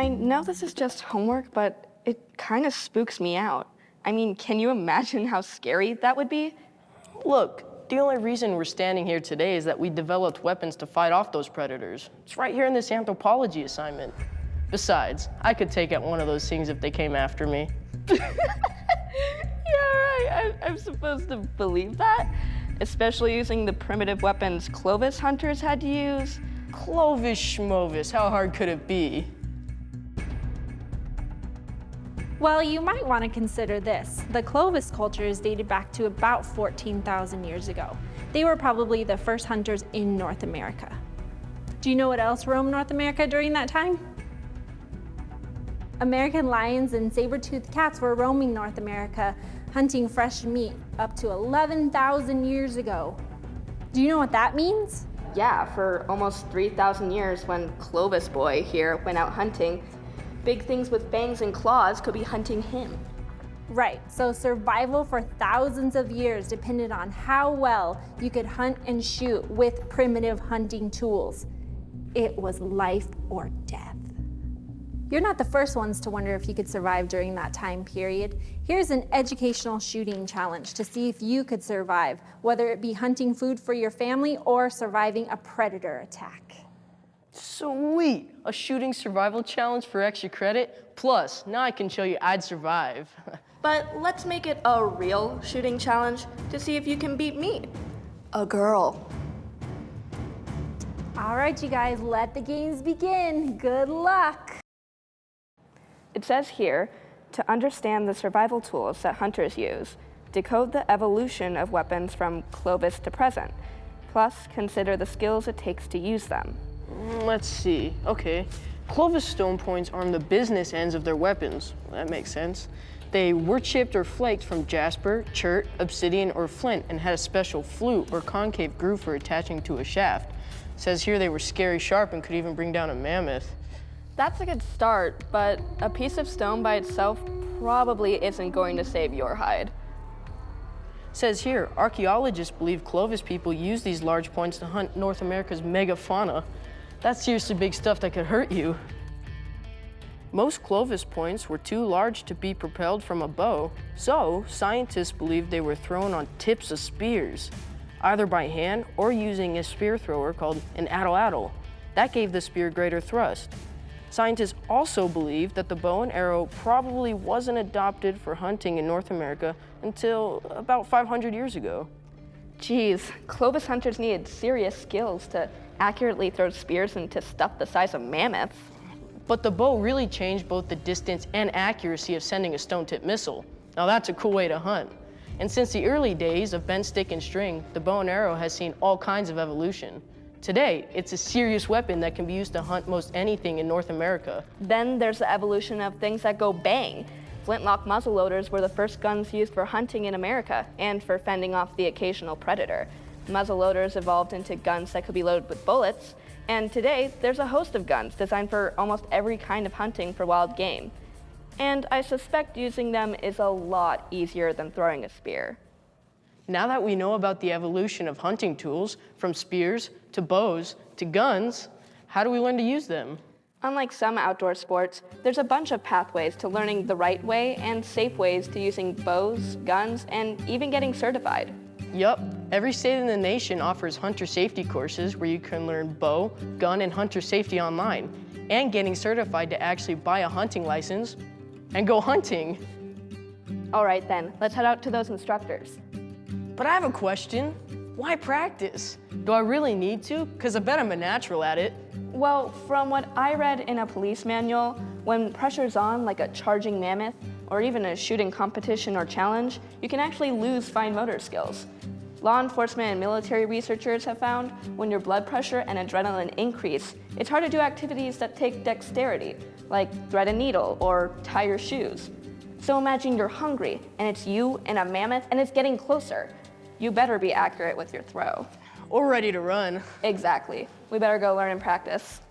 I know this is just homework, but it kind of spooks me out. I mean, can you imagine how scary that would be? Look, the only reason we're standing here today is that we developed weapons to fight off those predators. It's right here in this anthropology assignment. Besides, I could take out one of those things if they came after me. Yeah, right. I'm supposed to believe that? Especially using the primitive weapons Clovis hunters had to use? Clovis schmovis, how hard could it be? Well, you might want to consider this. The Clovis culture is dated back to about 14,000 years ago. They were probably the first hunters in North America. Do you know what else roamed North America during that time? American lions and saber-toothed cats were roaming North America, hunting fresh meat up to 11,000 years ago. Do you know what that means? Yeah, for almost 3,000 years when Clovis boy here went out hunting, big things with fangs and claws could be hunting him. Right, so survival for thousands of years depended on how well you could hunt and shoot with primitive hunting tools. It was life or death. You're not the first ones to wonder if you could survive during that time period. Here's an educational shooting challenge to see if you could survive, whether it be hunting food for your family or surviving a predator attack. Sweet, a shooting survival challenge for extra credit. Plus, now I can show you I'd survive. But let's make it a real shooting challenge to see if you can beat me, a girl. All right, you guys, let the games begin. Good luck. It says here, to understand the survival tools that hunters use, decode the evolution of weapons from Clovis to present, plus consider the skills it takes to use them. Let's see. Okay. Clovis stone points arm the business ends of their weapons. That makes sense. They were chipped or flaked from jasper, chert, obsidian, or flint and had a special flute or concave groove for attaching to a shaft. It says here they were scary sharp and could even bring down a mammoth. That's a good start, but a piece of stone by itself probably isn't going to save your hide. It says here, archaeologists believe Clovis people used these large points to hunt North America's megafauna. That's seriously big stuff that could hurt you. Most Clovis points were too large to be propelled from a bow, so scientists believe they were thrown on tips of spears, either by hand or using a spear thrower called an addle-addle. That gave the spear greater thrust. Scientists also believe that the bow and arrow probably wasn't adopted for hunting in North America until about 500 years ago. Geez, Clovis hunters needed serious skills to accurately throw spears into stuff the size of mammoths. But the bow really changed both the distance and accuracy of sending a stone-tipped missile. Now that's a cool way to hunt. And since the early days of bent stick and string, the bow and arrow has seen all kinds of evolution. Today, it's a serious weapon that can be used to hunt most anything in North America. Then there's the evolution of things that go bang. Flintlock muzzleloaders were the first guns used for hunting in America and for fending off the occasional predator. Muzzleloaders evolved into guns that could be loaded with bullets, and today there's a host of guns designed for almost every kind of hunting for wild game. And I suspect using them is a lot easier than throwing a spear. Now that we know about the evolution of hunting tools, from spears to bows to guns, how do we learn to use them? Unlike some outdoor sports, there's a bunch of pathways to learning the right way and safe ways to using bows, guns, and even getting certified. Yup, every state in the nation offers hunter safety courses where you can learn bow, gun, and hunter safety online, and getting certified to actually buy a hunting license and go hunting. All right then, let's head out to those instructors. But I have a question. Why practice? Do I really need to? Because I bet I'm a natural at it. Well, from what I read in a police manual, when pressure's on, like a charging mammoth, or even a shooting competition or challenge, you can actually lose fine motor skills. Law enforcement and military researchers have found when your blood pressure and adrenaline increase, it's hard to do activities that take dexterity, like thread a needle or tie your shoes. So imagine you're hungry, and it's you and a mammoth, and it's getting closer. You better be accurate with your throw. Or ready to run. Exactly. We better go learn and practice.